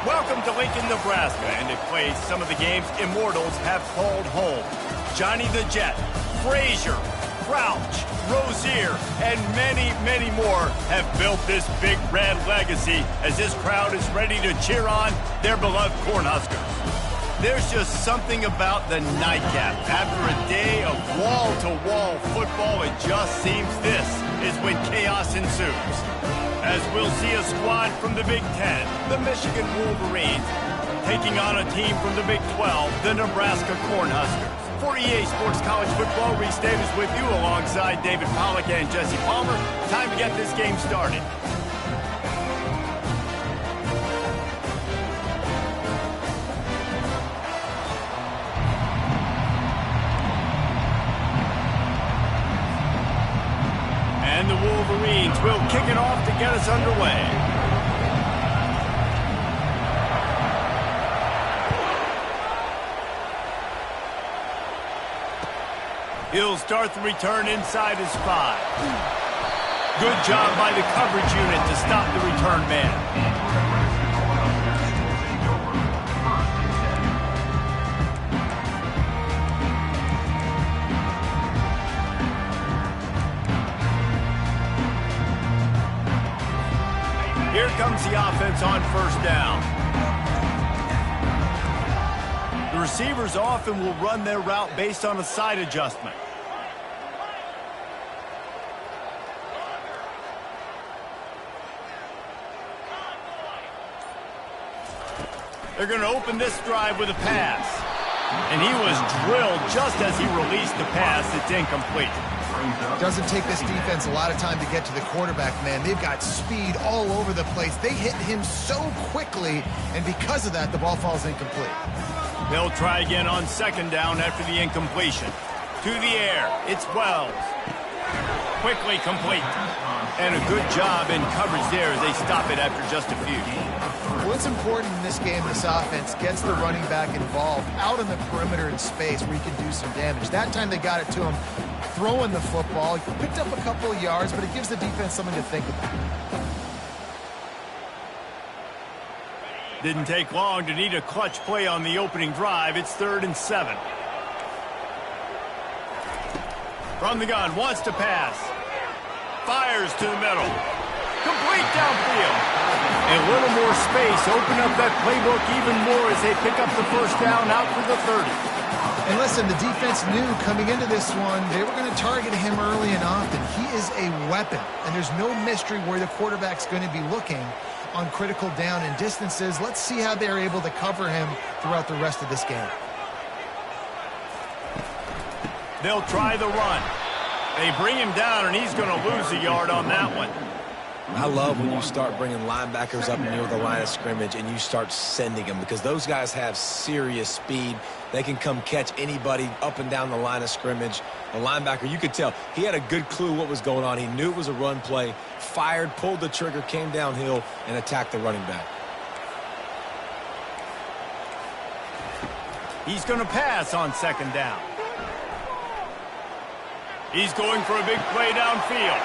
Welcome to Lincoln, Nebraska, and a place some of the game's immortals have called home. Johnny the Jet, Frazier, Crouch, Rozier, and many, many more have built this big red legacy as this crowd is ready to cheer on their beloved Cornhuskers. There's just something about the nightcap. After a day of wall-to-wall football, it just seems this is when chaos ensues. As we'll see a squad from the Big Ten, the Michigan Wolverines, taking on a team from the Big 12, the Nebraska Cornhuskers. For EA Sports College Football, Reese Davis with you alongside David Pollack and Jesse Palmer. Time to get this game started. And the Wolverines will kick it off to get us underway. He'll start the return inside his 5. Good job by the coverage unit to stop the return man. Here comes the offense on first down. The receivers often will run their route based on a side adjustment. They're going to open this drive with a pass. And he was drilled just as he released the pass. It's incomplete. Doesn't take this defense a lot of time to get to the quarterback, man. They've got speed all over the place. They hit him so quickly, and because of that, the ball falls incomplete. They'll try again on second down after the incompletion. To the air, it's Wells. Quickly complete. And a good job in coverage there as they stop it after just a few. What's important in this game, this offense gets the running back involved out on the perimeter in space where he can do some damage. That time they got it to him throwing the football. He picked up a couple of yards, but it gives the defense something to think about. Didn't take long to need a clutch play on the opening drive. It's 3rd and 7. From the gun, wants to pass. Fires to the middle. Complete downfield. A little more space. Open up that playbook even more as they pick up the first down out for the 30. And listen, the defense knew coming into this one, they were going to target him early and often. He is a weapon, and there's no mystery where the quarterback's going to be looking on critical down and distances. Let's see how they're able to cover him throughout the rest of this game. They'll try the run. They bring him down, and he's going to lose a yard on that one. I love when you start bringing linebackers up near the line of scrimmage and you start sending them, because those guys have serious speed. They can come catch anybody up and down the line of scrimmage. The linebacker, you could tell, he had a good clue what was going on. He knew it was a run play, fired, pulled the trigger, came downhill, and attacked the running back. He's going to pass on second down. He's going for a big play downfield.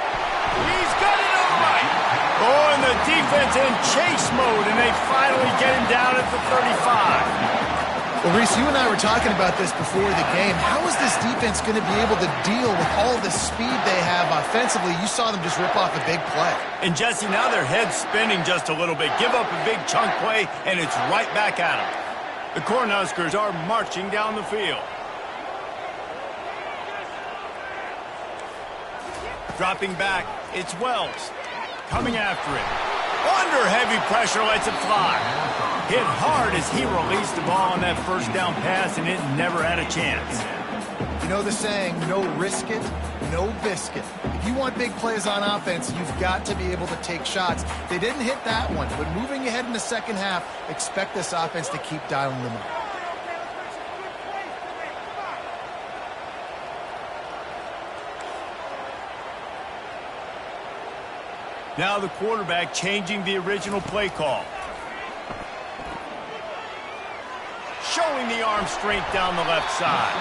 He's got it all right. Oh, and the defense in chase mode, and they finally get him down at the 35. Well, Reese, you and I were talking about this before the game. How is this defense going to be able to deal with all the speed they have offensively? You saw them just rip off a big play. And, Jesse, now their head's spinning just a little bit. Give up a big chunk play, and it's right back at them. The Cornhuskers are marching down the field. Dropping back, it's Wells. Coming after it. Under heavy pressure, lets it fly. Hit hard as he released the ball on that first down pass, and it never had a chance. You know the saying, no risk it, no biscuit. If you want big plays on offense, you've got to be able to take shots. They didn't hit that one, but moving ahead in the second half, expect this offense to keep dialing them up. Now the quarterback changing the original play call. showing the arm strength down the left side.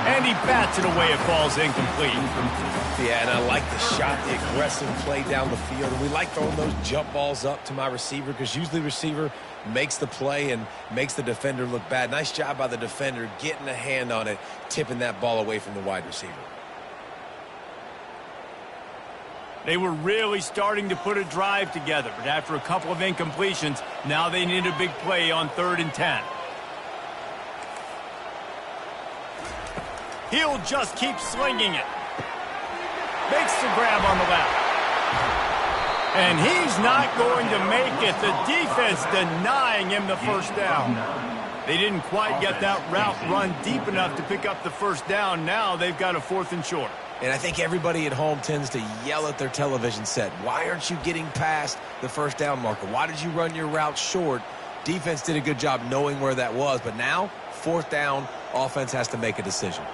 And he bats it away. It falls incomplete. Yeah, and I like the shot, the aggressive play down the field. And we like throwing those jump balls up to my receiver because usually the receiver makes the play and makes the defender look bad. Nice job by the defender getting a hand on it, tipping that ball away from the wide receiver. They were really starting to put a drive together, but after a couple of incompletions, now they need a big play on 3rd and 10. He'll just keep slinging it. Makes the grab on the left. And he's not going to make it. The defense denying him the first down. They didn't quite get that route run deep enough to pick up the first down. Now they've got a 4th and short. And I think everybody at home tends to yell at their television set. Why aren't you getting past the first down marker? Why did you run your route short? Defense did a good job knowing where that was. But now, 4th down, offense has to make a decision.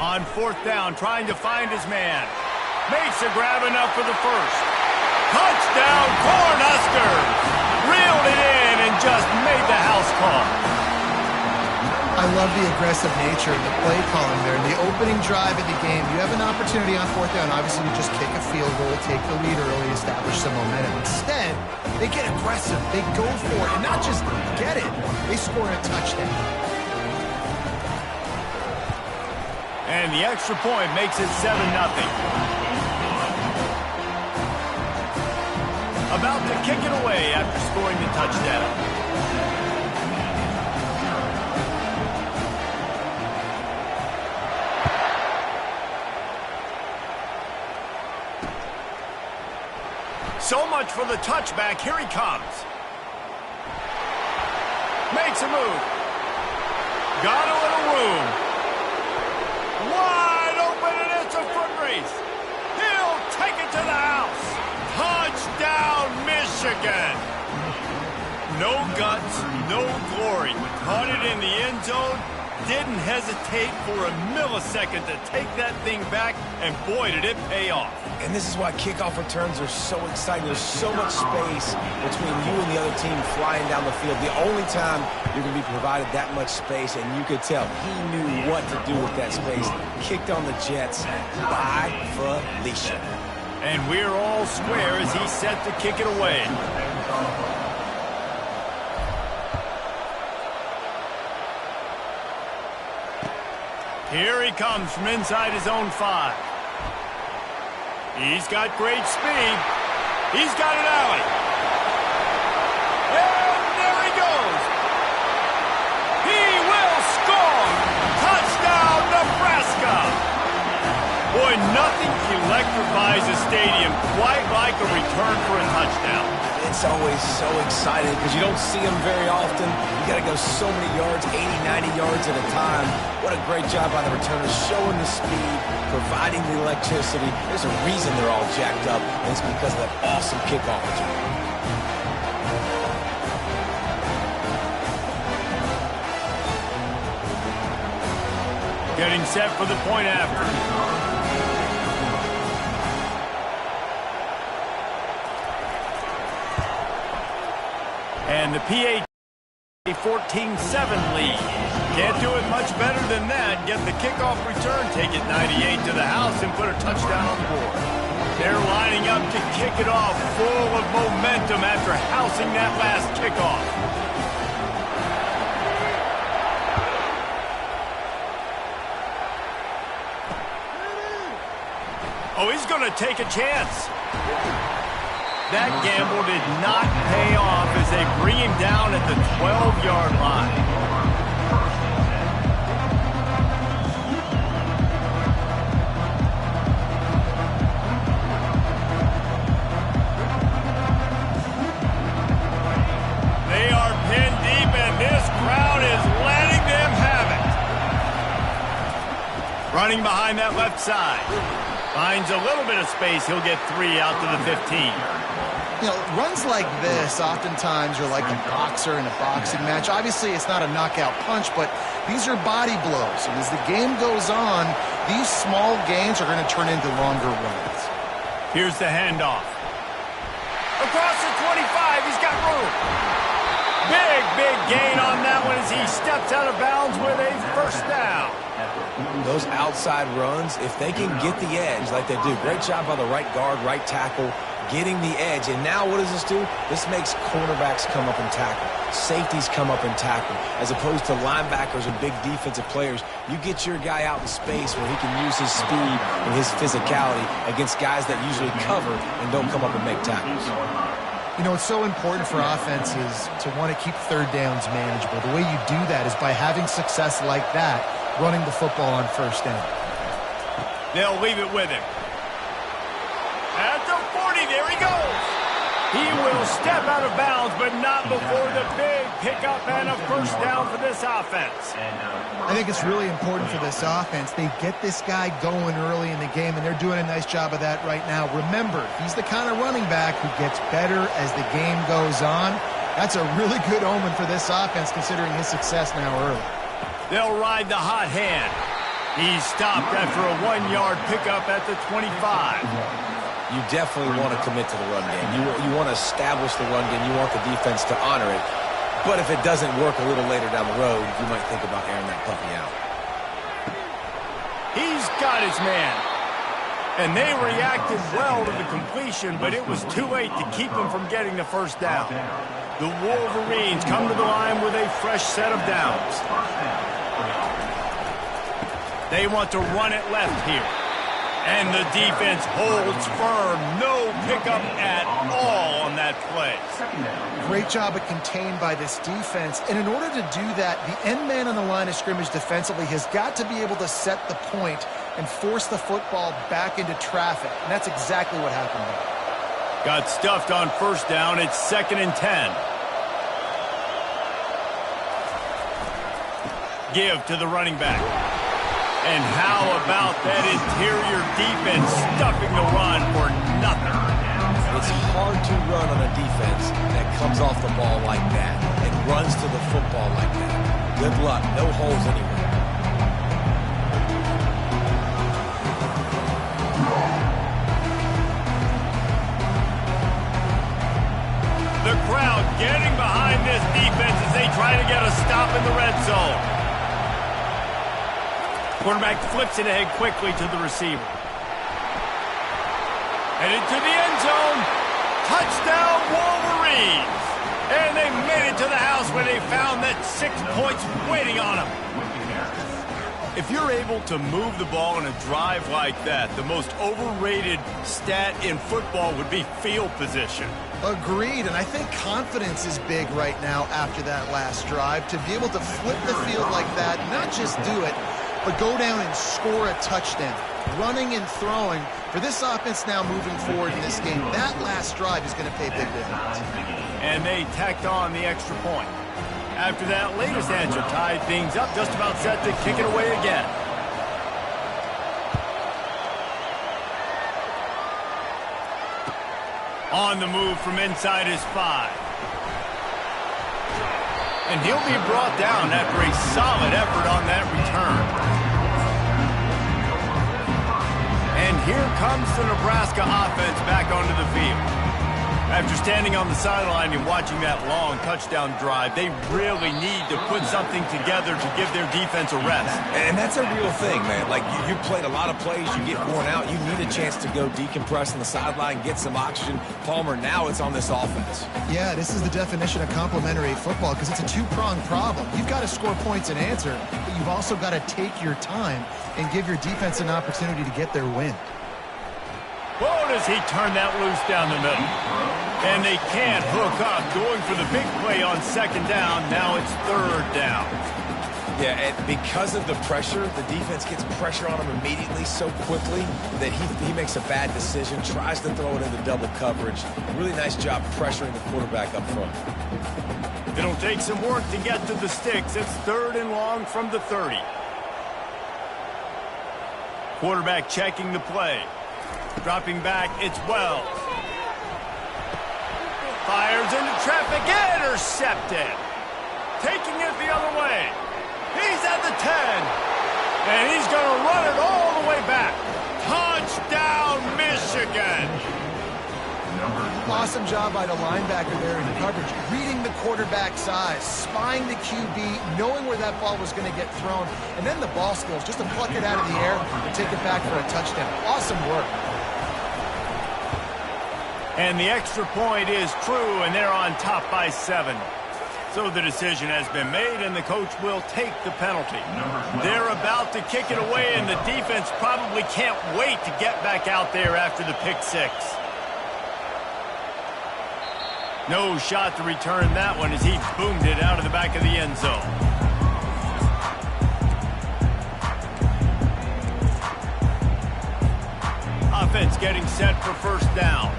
On 4th down, trying to find his man. Makes a grab enough for the first. Touchdown, Cornhuskers! Reeled it in and just made the house call. I love the aggressive nature of the play calling there. In the opening drive of the game, you have an opportunity on 4th down. Obviously, you just kick a field goal, take the lead early, establish some momentum. Instead, they get aggressive. They go for it, and not just get it. They score a touchdown. And the extra point makes it 7-0. About to kick it away after scoring the touchdown. So much for the touchback. Here he comes. Makes a move. Got a little room. Wide open, and it's a foot race. He'll take it to the house. Touchdown, Michigan. No guts, no glory. Caught it in the end zone. Didn't hesitate for a millisecond to take that thing back, and boy, did it pay off. And this is why kickoff returns are so exciting. There's so much space between you and the other team flying down the field. The only time you're going to be provided that much space, and you could tell he knew what to do with that space. Kicked on the Jets by Felicia. And we're all square as he's set to kick it away. Here he comes from inside his own 5. He's got great speed. He's got an alley. And there he goes. He will score. Touchdown, Nebraska. Boy, nothing electrifies a stadium quite like a return for a touchdown. It's always so exciting because you don't see them very often. You got to go so many yards, 80, 90 yards at a time. What a great job by the returners, showing the speed, providing the electricity. There's a reason they're all jacked up, and it's because of that awesome kickoff return. Getting set for the point after. And the PA 14-7 lead. Can't do it much better than that. Get the kickoff return, take it 98 to the house, and put a touchdown on the board. They're lining up to kick it off, full of momentum after housing that last kickoff. Oh, he's going to take a chance. That gamble did not pay off as they bring him down at the 12-yard line. They are pinned deep, and this crowd is letting them have it. Running behind that left side. Finds a little bit of space. He'll get 3 out to the 15. You know, runs like this oftentimes are like a boxer in a boxing match. Obviously, it's not a knockout punch, but these are body blows. And as the game goes on, these small gains are going to turn into longer runs. Here's the handoff. Across the 25, he's got room. Big gain on that one as he steps out of bounds with a first down. Those outside runs, if they can get the edge like they do, great job by the right guard, right tackle, getting the edge. And now what does this do? This makes cornerbacks come up and tackle. Safeties come up and tackle. As opposed to linebackers and big defensive players, you get your guy out in space where he can use his speed and his physicality against guys that usually cover and don't come up and make tackles. You know, it's so important for offenses to want to keep third downs manageable. The way you do that is by having success like that, running the football on first down. They'll leave it with him. At the 40, there he goes. He will step out of bounds, but not before the big pickup and a first down for this offense. I think it's really important for this offense. They get this guy going early in the game, and they're doing a nice job of that right now. Remember, he's the kind of running back who gets better as the game goes on. That's a really good omen for this offense, considering his success now early. They'll ride the hot hand. He's stopped after a 1-yard pickup at the 25. You definitely want to commit to the run game. You want to establish the run game. You want the defense to honor it. But if it doesn't work a little later down the road, you might think about airing that puppy out. He's got his man. And they reacted well to the completion, but it was too late to keep him from getting the first down. The Wolverines come to the line with a fresh set of downs. They want to run it left here. And the defense holds firm. No pickup at all on that play. Great job of contained by this defense. And in order to do that, the end man on the line of scrimmage defensively has got to be able to set the point and force the football back into traffic. And that's exactly what happened there. Got stuffed on first down. It's 2nd and 10. Give to the running back. And how about that interior defense stuffing the run for nothing? It's hard to run on a defense that comes off the ball like that and runs to the football like that. Good luck. No holes anywhere. The crowd getting behind this defense as they try to get a stop in the red zone. Quarterback flips it ahead quickly to the receiver. Headed to the end zone. Touchdown, Wolverines. And they made it to the house where they found that 6 points waiting on them. If you're able to move the ball in a drive like that, the most overrated stat in football would be field position. Agreed, and I think confidence is big right now after that last drive. To be able to flip the field like that, not just do it, but go down and score a touchdown. Running and throwing. For this offense now moving forward in this game, that last drive is going to pay big dividends. And they tacked on the extra point. After that latest answer tied things up, just about set to kick it away again. On the move from inside his 5. And he'll be brought down after a solid effort on that return. And here comes the Nebraska offense back onto the field. After standing on the sideline and watching that long touchdown drive, they really need to put something together to give their defense a rest. And that's a real thing, man. Like, you played a lot of plays, you get worn out, you need a chance to go decompress on the sideline, get some oxygen. Palmer, now it's on this offense. Yeah, this is the definition of complementary football because it's a two-pronged problem. You've got to score points and answer, but you've also got to take your time and give your defense an opportunity to get their win. Whoa, does he turn that loose down the middle? And they can't hook up, going for the big play on 2nd down. Now it's 3rd down. Yeah, and because of the pressure, the defense gets pressure on him immediately so quickly that he makes a bad decision, tries to throw it into double coverage. Really nice job pressuring the quarterback up front. It'll take some work to get to the sticks. It's 3rd and long from the 30. Quarterback checking the play. Dropping back, it's Wells. Fires into traffic, intercepted. Taking it the other way. He's at the 10. And he's going to run it all the way back. Touchdown, Michigan. Michigan. Awesome job by the linebacker there in coverage, reading the quarterback size, spying the QB, knowing where that ball was going to get thrown, and then the ball skills, just to pluck it out of the air and take it back for a touchdown. Awesome work. And the extra point is true, and they're on top by 7. So the decision has been made, and the coach will take the penalty. They're about to kick it away, and the defense probably can't wait to get back out there after the pick 6. No shot to return that one as he boomed it out of the back of the end zone. Offense getting set for first down.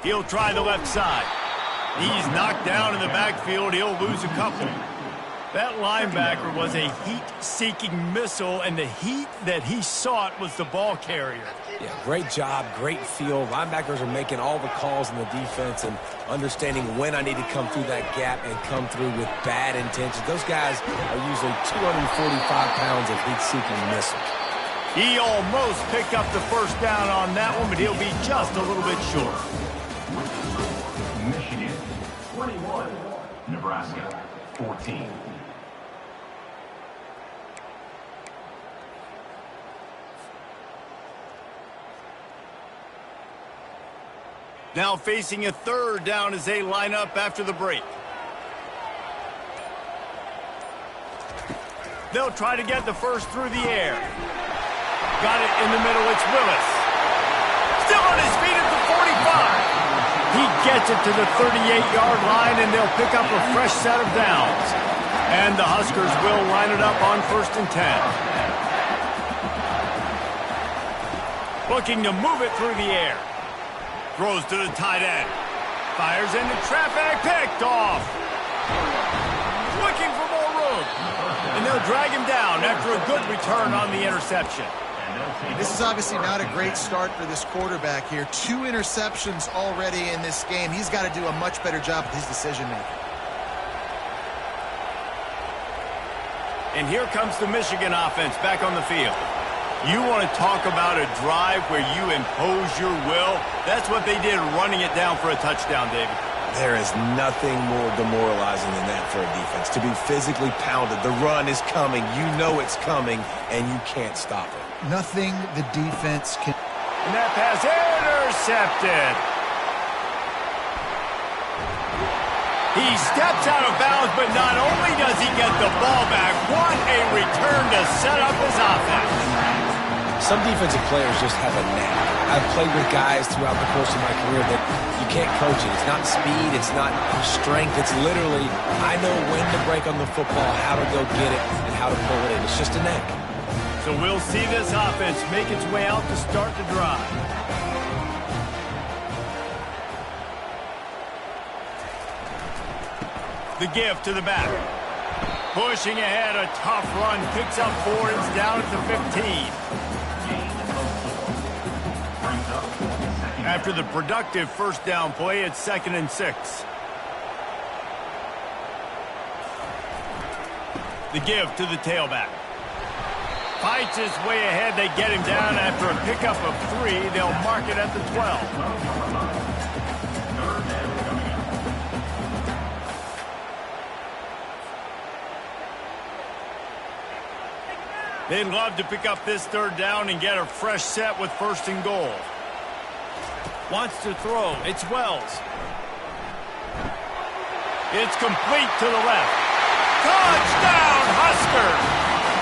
He'll try the left side. He's knocked down in the backfield. He'll lose a couple. That linebacker was a heat-seeking missile, and the heat that he sought was the ball carrier. Yeah, great job, great feel. Linebackers are making all the calls in the defense and understanding when I need to come through that gap and come through with bad intentions. Those guys are usually 245 pounds of heat-seeking missiles. He almost picked up the first down on that one, but he'll be just a little bit short. Michigan, 21. Nebraska, 14. Now facing a third down as they line up after the break. They'll try to get the first through the air. Got it in the middle, it's Willis. Still on his feet at the 45. He gets it to the 38-yard line, and they'll pick up a fresh set of downs. And the Huskers will line it up on 1st and 10. Looking to move it through the air. Throws to the tight end. Fires into traffic. Picked off. Looking for more room. And they'll drag him down after a good return on the interception. This is obviously not a great start for this quarterback here. 2 interceptions already in this game. He's got to do a much better job with his decision-making. And here comes the Michigan offense back on the field. You want to talk about a drive where you impose your will? That's what they did, running it down for a touchdown, David. There is nothing more demoralizing than that for a defense. To be physically pounded, the run is coming, you know it's coming, and you can't stop it. Nothing the defense can... And that pass intercepted. He steps out of bounds, but not only does he get the ball back, what a return to set up his offense. Some defensive players just have a knack. I've played with guys throughout the course of my career that you can't coach it. It's not speed, it's not strength. It's literally, I know when to break on the football, how to go get it, and how to pull it in. It's just a knack. So we'll see this offense make its way out to start the drive. The give to the back. Pushing ahead, a tough run. Picks up 4. It's down at the 15. After the productive first down play, it's 2nd and 6. The give to the tailback. Fights his way ahead. They get him down after a pickup of 3. They'll mark it at the 12. They'd love to pick up this 3rd down and get a fresh set with 1st and goal. Wants to throw. It's Wells. It's complete to the left. Touchdown, Huskers!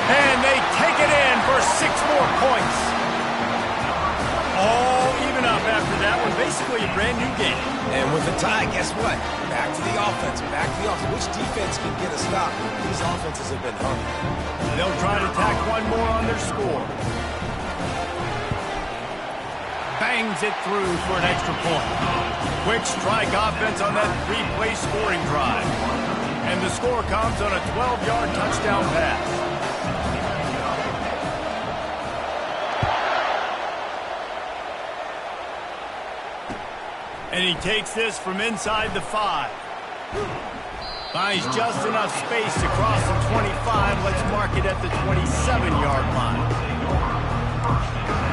And they take it in for 6 more points. All even up after that one. Basically a brand new game. And with the tie, guess what? Back to the offense. Back to the offense. Which defense can get a stop? These offenses have been hungry. They'll try to tack 1 more on their score. Bangs it through for an extra point. Quick strike offense on that 3-play scoring drive. And the score comes on a 12-yard touchdown pass. And he takes this from inside the 5. Finds just enough space to cross the 25. Let's mark it at the 27-yard line. First and 10.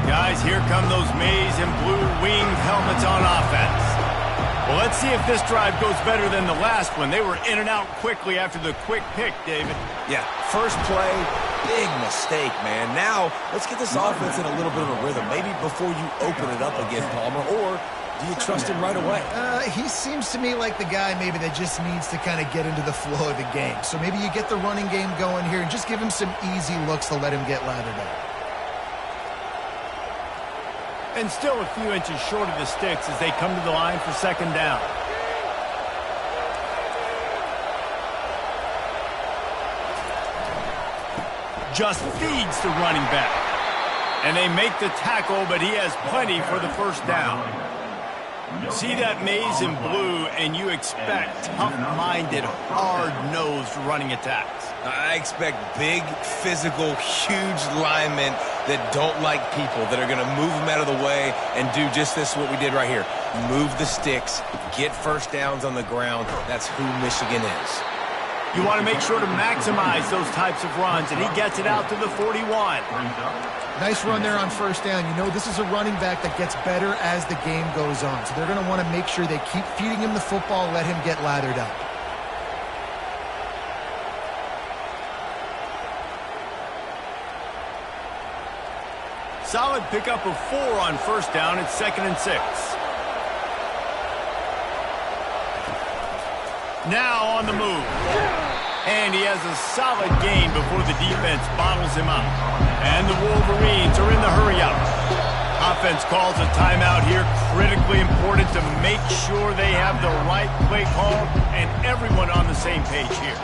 Guys, here come those maize and blue winged helmets on offense. Well, let's see if this drive goes better than the last one. They were in and out quickly after the quick pick, David. Yeah, first play, big mistake, man. Now, let's get this offense in a little bit of a rhythm. Maybe before you open it up again, Palmer, or do you trust him right away? He seems to me like the guy maybe that just needs to kind of get into the flow of the game. So maybe you get the running game going here and just give him some easy looks to let him get lathered up. And still a few inches short of the sticks as they come to the line for second down. Just feeds the running back. And they make the tackle, but he has plenty for the first down. See that maize in blue, and you expect tough-minded, hard-nosed running attacks. I expect big, physical, huge linemen that don't like people, that are going to move them out of the way and do just this, what we did right here. Move the sticks, get first downs on the ground. That's who Michigan is. You want to make sure to maximize those types of runs, and he gets it out to the 41. Nice run there on first down. You know, this is a running back that gets better as the game goes on. So they're going to want to make sure they keep feeding him the football, let him get lathered up. Solid pickup of 4 on first down. It's 2nd and 6. Now on the move. And he has a solid gain before the defense bottles him up. And the Wolverines are in the hurry-up. Offense calls a timeout here. Critically important to make sure they have the right play call and everyone on the same page here.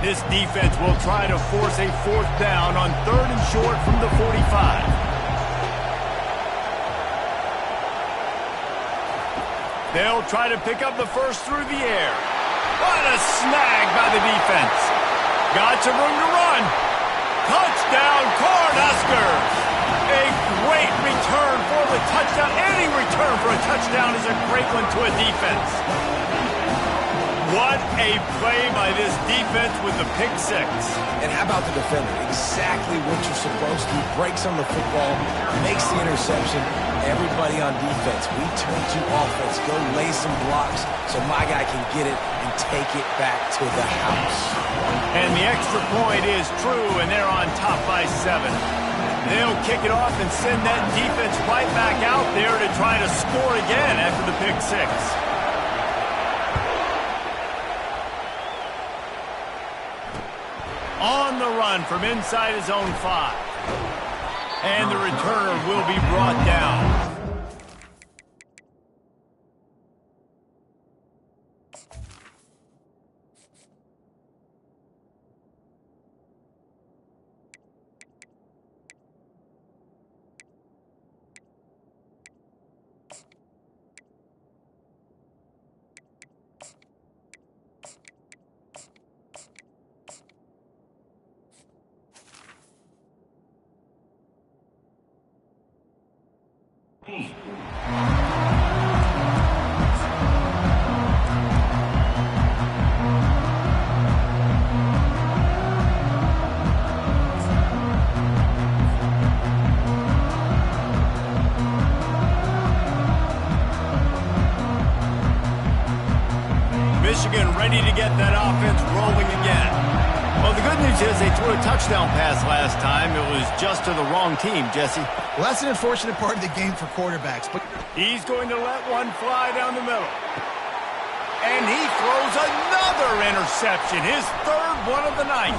This defense will try to force a 4th down on 3rd and short from the 45. They'll try to pick up the first through the air. What a snag by the defense. Got some room to run. Touchdown, Cornhuskers. A great return for the touchdown. Any return for a touchdown is a great one to a defense. What a play by this defense with the pick 6. And how about the defender? Exactly what you're supposed to. Breaks on the football, makes the interception. Everybody on defense, we turn to offense. Go lay some blocks so my guy can get it and take it back to the house. And the extra point is true, and they're on top by 7. They'll kick it off and send that defense right back out there to try to score again after the pick 6. On the run from inside his own 5. And the returner will be brought down. Michigan ready to get that offense rolling again. Well, the good news is they threw a touchdown pass last time. It was just to the wrong team, Jesse. Well, that's an unfortunate part of the game for quarterbacks. But he's going to let one fly down the middle. And he throws another interception, his 3rd one of the night.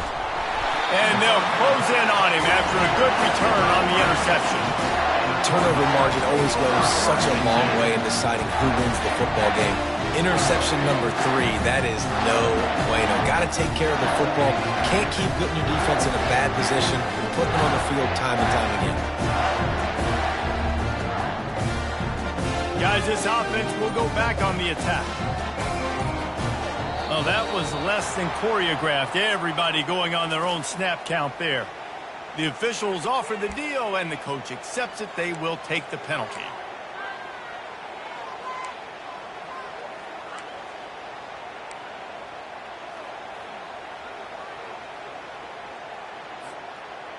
And they'll close in on him after a good return on the interception. Turnover margin always goes such a long way in deciding who wins the football game. Interception number 3, that is no bueno. Got to take care of the football. Can't keep putting your defense in a bad position and putting them on the field time and time again. Guys, this offense will go back on the attack. Oh, that was less than choreographed. Everybody going on their own snap count there. The officials offer the deal, and the coach accepts it. They will take the penalty.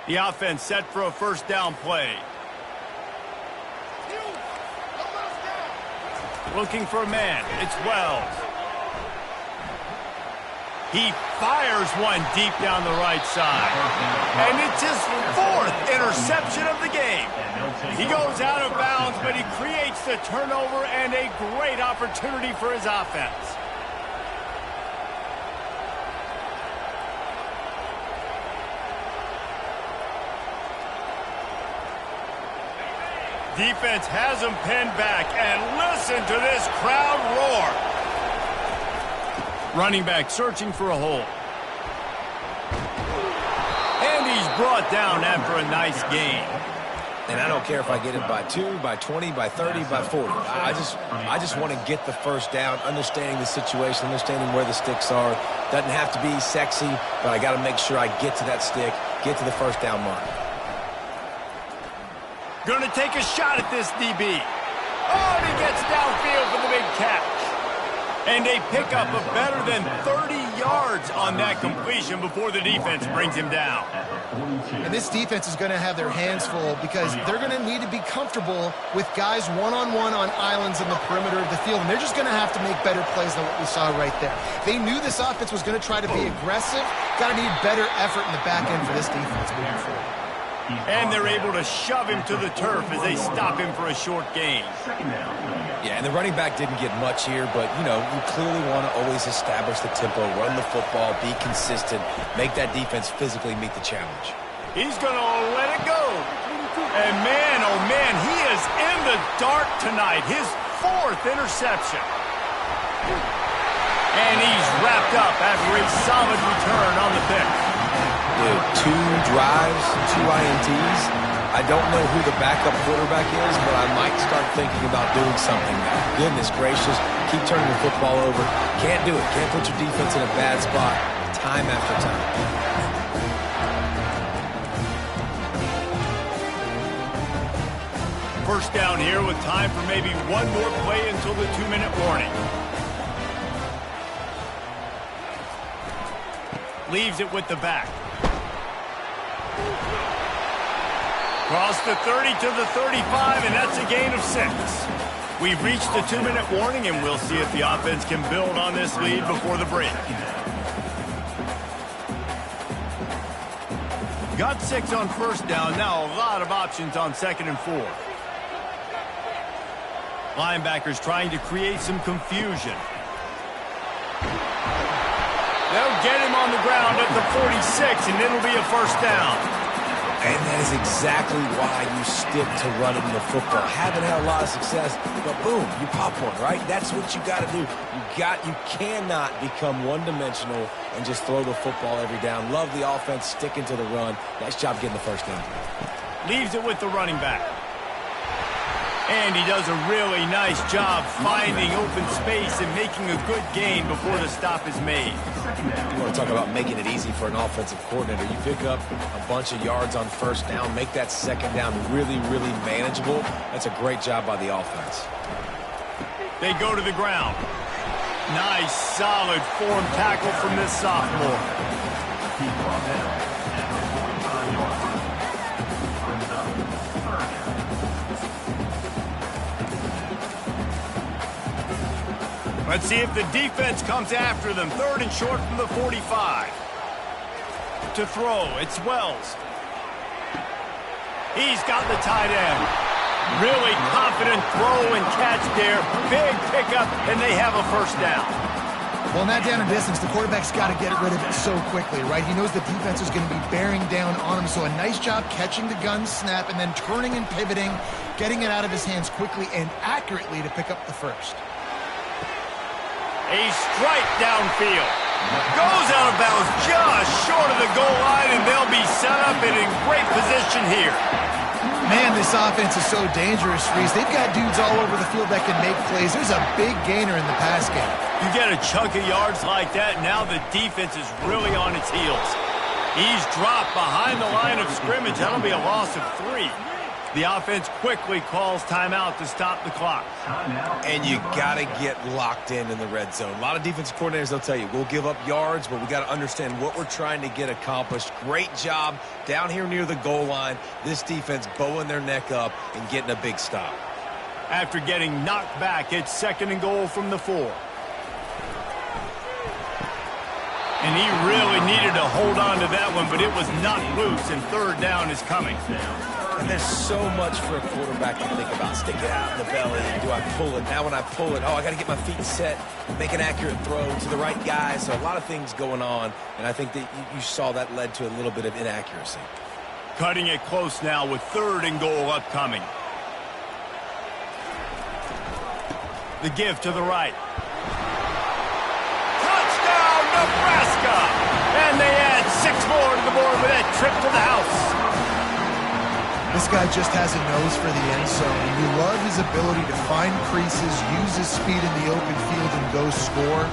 The offense set for a first down play. Looking for a man. It's Wells. He fires one deep down the right side. And it's his 4th interception of the game. He goes out of bounds, but he creates the turnover and a great opportunity for his offense. Defense has him pinned back, and listen to this crowd roar. Running back searching for a hole. And he's brought down after a nice gain. And I don't care if I get it by 2, by 20, by 30, by 40. I just want to get the first down, understanding the situation, understanding where the sticks are. Doesn't have to be sexy, but I got to make sure I get to that stick, get to the first down mark. Going to take a shot at this DB. Oh, and he gets downfield for the big catch. And a pickup of better than 30 yards on that completion before the defense brings him down. And this defense is going to have their hands full because they're going to need to be comfortable with guys one-on-one on islands in the perimeter of the field. And they're just going to have to make better plays than what we saw right there. They knew this offense was going to try to be aggressive. Got to need better effort in the back end for this defense moving forward. And they're able to shove him to the turf as they stop him for a short gain. Yeah, and the running back didn't get much here, but, you know, you clearly want to always establish the tempo, run the football, be consistent, make that defense physically meet the challenge. He's going to let it go. And man, oh man, he is in the dark tonight. His 4th interception. And he's wrapped up after a solid return on the pick. Dude, 2 drives, 2 INTs. I don't know who the backup quarterback is, but I might start thinking about doing something now. Goodness gracious, keep turning the football over. Can't do it. Can't put your defense in a bad spot time after time. First down here with time for maybe one more play until the 2-minute warning. Leaves it with the back. Cross the 30 to the 35, and that's a gain of 6. We've reached the 2-minute warning, and we'll see if the offense can build on this lead before the break. Got 6 on first down. Now a lot of options on 2nd and 4. Linebackers trying to create some confusion. They'll get him on the ground at the 46, and it'll be a first down. And that is exactly why you stick to running the football. Haven't had a lot of success, but boom, you pop one, right? That's what you got to do. You cannot become one-dimensional and just throw the football every down. Love the offense, sticking to the run. Nice job getting the first down. Leaves it with the running back. And he does a really nice job finding open space and making a good gain before the stop is made. You want to talk about making it easy for an offensive coordinator. You pick up a bunch of yards on first down, make that second down really, really manageable. That's a great job by the offense. They go to the ground. Nice, solid form tackle from this sophomore. Let's see if the defense comes after them. 3rd and short from the 45. To throw, it's Wells. He's got the tight end. Really confident throw and catch there. Big pickup, and they have a first down. Well, in that down and distance, the quarterback's got to get rid of it so quickly, right? He knows the defense is going to be bearing down on him, so a nice job catching the gun snap and then turning and pivoting, getting it out of his hands quickly and accurately to pick up the first. A strike downfield. Goes out of bounds just short of the goal line, and they'll be set up and in great position here. Man, this offense is so dangerous, Reese. They've got dudes all over the field that can make plays. There's a big gainer in the pass game. You get a chunk of yards like that, now the defense is really on its heels. He's dropped behind the line of scrimmage. That'll be a loss of 3. The offense quickly calls timeout to stop the clock. And you got to get locked in the red zone. A lot of defensive coordinators, they'll tell you, we'll give up yards, but we got to understand what we're trying to get accomplished. Great job down here near the goal line. This defense bowing their neck up and getting a big stop. After getting knocked back, it's 2nd and goal from the 4. And he really needed to hold on to that one, but it was knocked loose, and 3rd down is coming. And there's so much for a quarterback to think about. Stick it out in the belly. Do I pull it? Now when I pull it, I got to get my feet set, make an accurate throw to the right guy. So a lot of things going on, and I think that you saw that led to a little bit of inaccuracy. Cutting it close now with 3rd and goal upcoming. The give to the right. Touchdown, Nebraska! And they add 6 more to the board with that trip to the house. This guy just has a nose for the end zone. You love his ability to find creases, use his speed in the open field, and go score.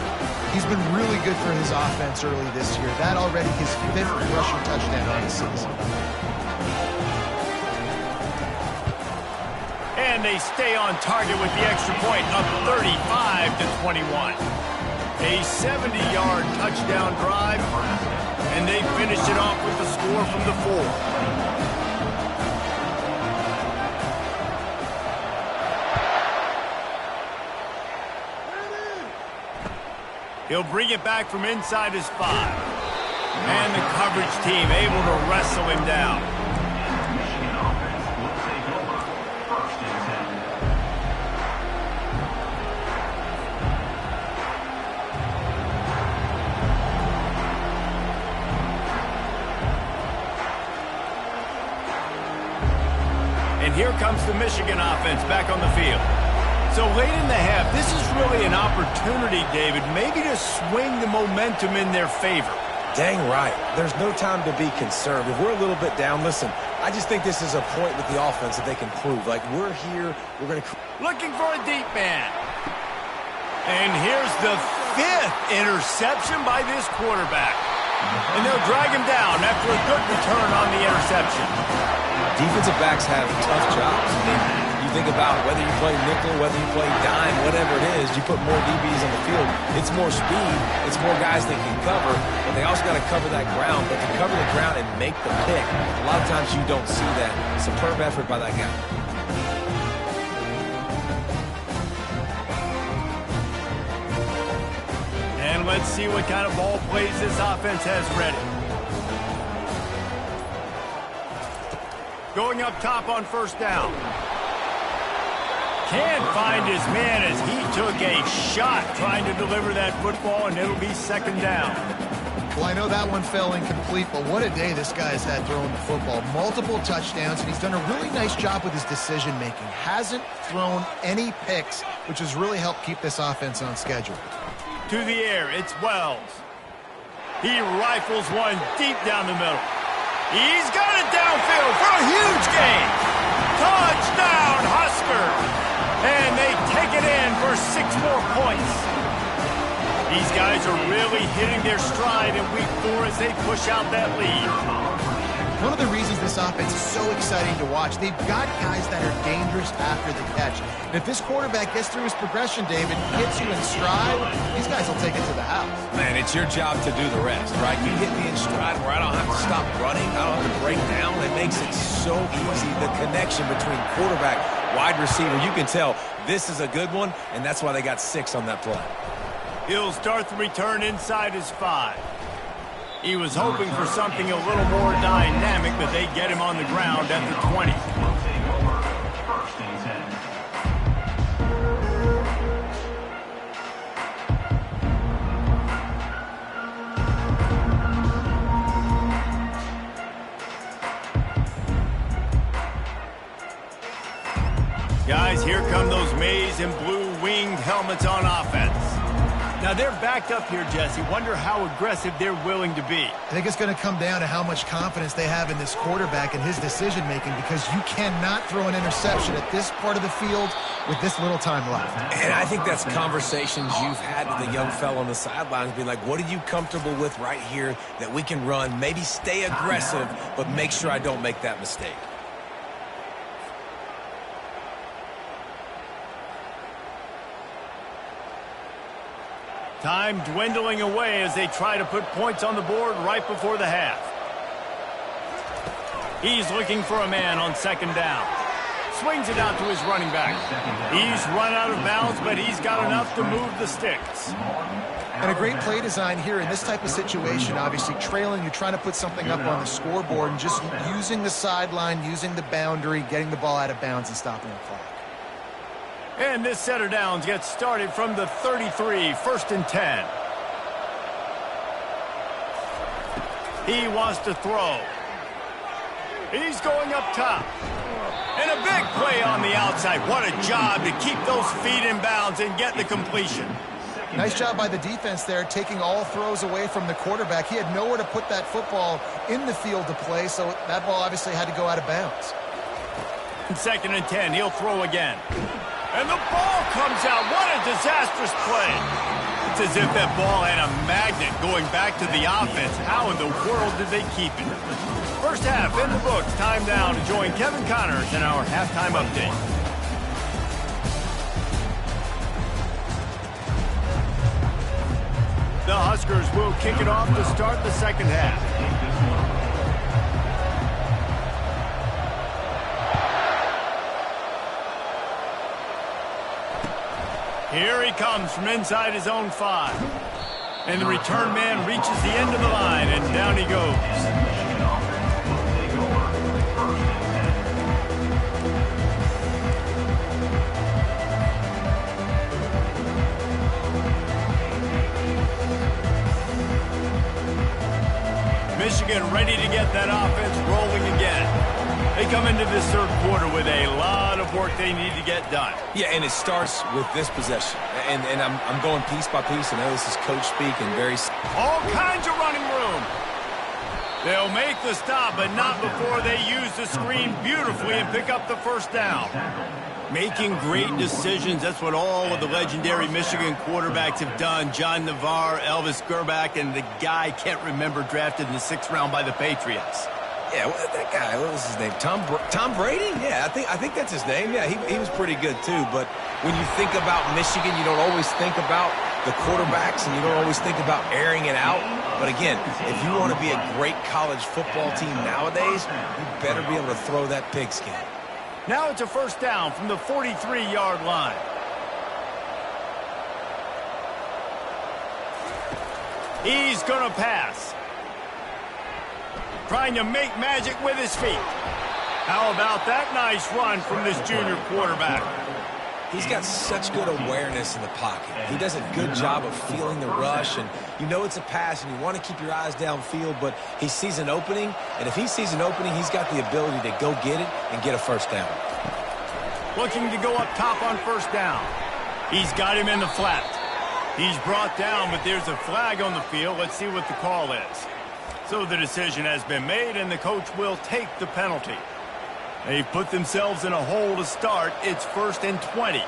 He's been really good for his offense early this year. That already his 5th rushing touchdown on the season. And they stay on target with the extra point, up 35-21. A 70-yard touchdown drive, and they finish it off with the score from the 4. He'll bring it back from inside his 5. And the coverage team able to wrestle him down. Michigan offense will take over. 1st and 10. And here comes the Michigan offense back on the field. So late in the half, this is really an opportunity, David, maybe to swing the momentum in their favor. Dang right. There's no time to be concerned. If we're a little bit down, listen, I just think this is a point with the offense that they can prove. Like, we're here, we're going to... Looking for a deep man. And here's the 5th interception by this quarterback. And they'll drag him down after a good return on the interception. Defensive backs have tough jobs. I mean, you think about whether you play nickel, whether you play dime, whatever it is, you put more DBs on the field. It's more speed. It's more guys that can cover. But they also got to cover that ground. But to cover the ground and make the pick, a lot of times you don't see that. Superb effort by that guy. And let's see what kind of ball plays this offense has ready. Going up top on 1st down. Can't find his man as he took a shot trying to deliver that football, and it'll be 2nd down. Well, I know that one fell incomplete, but what a day this guy has had throwing the football. Multiple touchdowns, and he's done a really nice job with his decision-making. Hasn't thrown any picks, which has really helped keep this offense on schedule. To the air, it's Wells. He rifles one deep down the middle. He's got it downfield for a huge gain. Touchdown, Husker. And they take it in for 6 more points. These guys are really hitting their stride in week 4 as they push out that lead. One of the reasons this offense is so exciting to watch, they've got guys that are dangerous after the catch. And if this quarterback gets through his progression, David, gets you in stride, these guys will take it to the house. Man, it's your job to do the rest, right? You get me in stride where I don't have to stop running, I don't have to break down. It makes it so easy, the connection between quarterback, wide receiver. You can tell this is a good one, and that's why they got 6 on that play. He'll start the return inside his 5. He was hoping for something a little more dynamic, but they get him on the ground at the 20. Will take over. 1st and 10. Guys, here come those maize and blue winged helmets on offense. Now they're backed up here, Jesse. Wonder how aggressive they're willing to be. I think it's going to come down to how much confidence they have in this quarterback and his decision-making, because you cannot throw an interception at this part of the field with this little time left. And I think that's conversations you've had with the young fellow on the sidelines, being like, what are you comfortable with right here that we can run? Maybe stay aggressive, but make sure I don't make that mistake. Time dwindling away as they try to put points on the board right before the half. He's looking for a man on second down. Swings it out to his running back. He's run out of bounds, but he's got enough to move the sticks. And a great play design here in this type of situation. Obviously trailing, you're trying to put something up on the scoreboard, and just using the sideline, using the boundary, getting the ball out of bounds and stopping the clock. And this set of downs gets started from the 33, 1st and 10. He wants to throw. He's going up top. And a big play on the outside. What a job to keep those feet in bounds and get the completion. Nice job by the defense there, taking all throws away from the quarterback. He had nowhere to put that football in the field to play, so that ball obviously had to go out of bounds. 2nd and 10, he'll throw again. And the ball comes out. What a disastrous play. It's as if that ball had a magnet going back to the offense. How in the world did they keep it? First half in the books. Time now to join Kevin Connors in our halftime update. The Huskers will kick it off to start the second half. Here he comes from inside his own 5. And the return man reaches the end of the line, and down he goes. Michigan ready to get that offense rolling again. They come into this third quarter with a lot of work they need to get done. Yeah, and it starts with this possession. And I'm going piece by piece. I know this is coach speak and very... All kinds of running room. They'll make the stop, but not before they use the screen beautifully and pick up the first down. Making great decisions. That's what all of the legendary Michigan quarterbacks have done. John Navarre, Elvis Gerbach, and the guy I can't remember, drafted in the 6th round by the Patriots. Yeah, that guy, what was his name? Tom Brady? Yeah, I think that's his name. Yeah, he was pretty good too. But when you think about Michigan, you don't always think about the quarterbacks, and you don't always think about airing it out. But again, if you want to be a great college football team nowadays, you better be able to throw that pigskin. Now it's a first down from the 43-yard line. He's going to pass. Trying to make magic with his feet. How about that nice run from this junior quarterback? He's got such good awareness in the pocket. He does a good job of feeling the rush, and you know it's a pass, and you want to keep your eyes downfield, but he sees an opening, and if he sees an opening, he's got the ability to go get it and get a first down. Looking to go up top on first down. He's got him in the flat. He's brought down, but there's a flag on the field. Let's see what the call is. So the decision has been made, and the coach will take the penalty. They've put themselves in a hole to start. It's 1st and 20.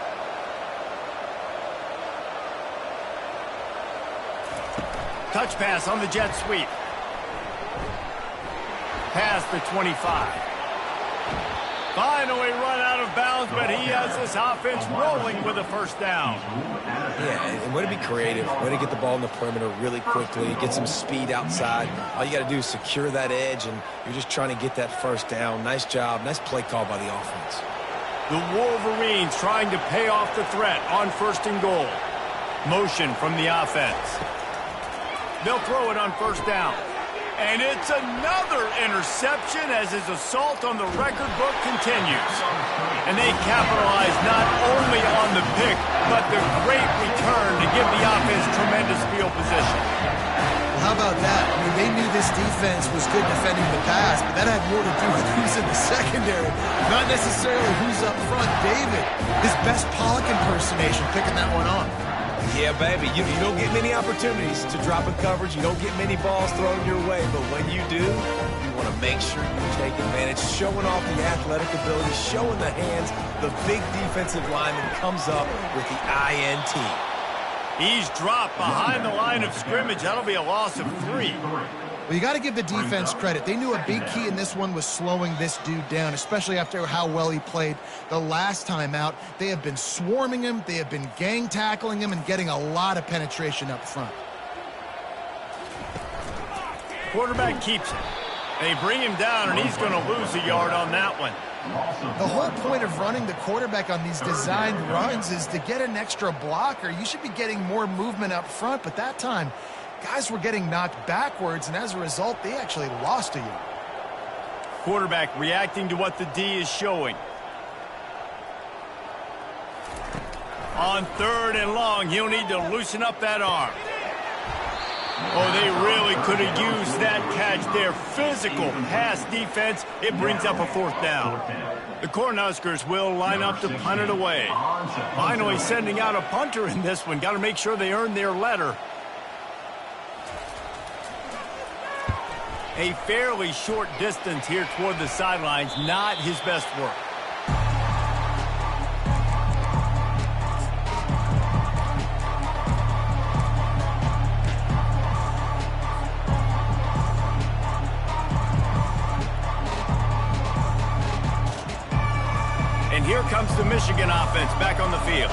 Touch pass on the jet sweep. Past the 25. Finally run out of bounds, but he has this offense rolling with a first down. Yeah, and way to be creative. Way to get the ball in the perimeter really quickly. Get some speed outside. All you got to do is secure that edge, and you're just trying to get that first down. Nice job. Nice play call by the offense. The Wolverines trying to pay off the threat on 1st and goal. Motion from the offense. They'll throw it on first down. And it's another interception as his assault on the record book continues. And they capitalize not only on the pick, but the great return to give the offense tremendous field position. Well, how about that? I mean, they knew this defense was good defending the pass, but that had more to do with who's in the secondary, not necessarily who's up front. David, his best Pollock impersonation, picking that one off. Yeah, baby, you don't get many opportunities to drop in coverage. You don't get many balls thrown your way, but when you do, you want to make sure you take advantage, showing off the athletic ability, showing the hands. The big defensive lineman comes up with the INT. He's dropped behind the line of scrimmage. That'll be a loss of 3. Well, you got to give the defense credit. They knew a big key in this one was slowing this dude down, especially after how well he played the last time out. They have been swarming him. They have been gang tackling him and getting a lot of penetration up front. Quarterback keeps it. They bring him down, and he's going to lose a yard on that one. The whole point of running the quarterback on these designed runs is to get an extra blocker. You should be getting more movement up front, but that time, guys were getting knocked backwards, and as a result, they actually lost a yard. Quarterback reacting to what the D is showing. On 3rd and long, he'll need to loosen up that arm. Oh, they really could have used that catch there. Physical pass defense. It brings up a 4th down. The Cornhuskers will line up to punt it away. Finally sending out a punter in this one. Got to make sure they earn their letter. A fairly short distance here toward the sidelines. Not his best work. And here comes the Michigan offense back on the field.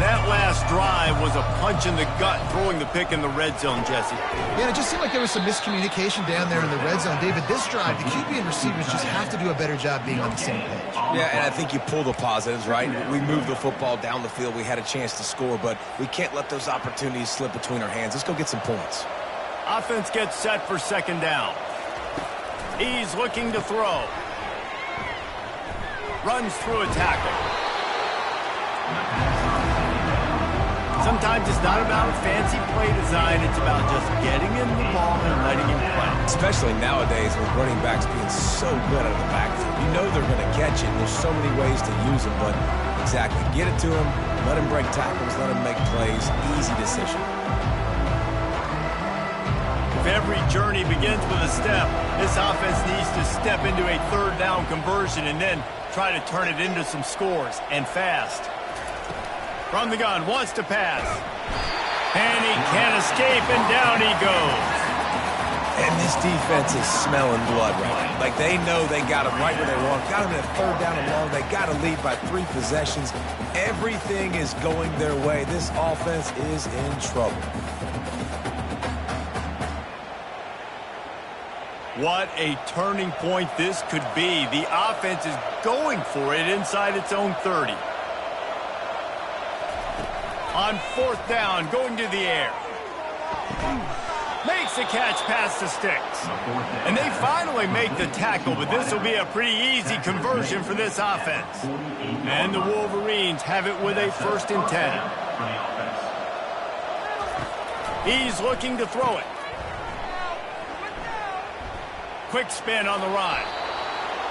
That last drive was a punch in the gut, throwing the pick in the red zone, Jesse. Yeah, it just seemed like there was some miscommunication down there in the red zone. David, this drive, the QB and receivers just have to do a better job being on the same page. Yeah, and I think you pull the positives, right? We moved the football down the field. We had a chance to score, but we can't let those opportunities slip between our hands. Let's go get some points. Offense gets set for 2nd down. He's looking to throw. Runs through a tackle. Sometimes it's not about fancy play design. It's about just getting him the ball and letting him play. Especially nowadays with running backs being so good out of the backfield. You know they're going to catch it. There's so many ways to use them, but exactly. Get it to him, let him break tackles, let him make plays. Easy decision. If every journey begins with a step, this offense needs to step into a 3rd down conversion and then try to turn it into some scores, and fast. From the gun, wants to pass. And he can't escape, and down he goes. And this defense is smelling blood right now. Like, they know they got him right where they want. Got him in a 3rd down and long. They got to lead by 3 possessions. Everything is going their way. This offense is in trouble. What a turning point this could be. The offense is going for it inside its own 30. On 4th down, going to the air. Makes the catch past the sticks. And they finally make the tackle, but this will be a pretty easy conversion for this offense. And the Wolverines have it with a 1st and 10. He's looking to throw it. Quick spin on the run.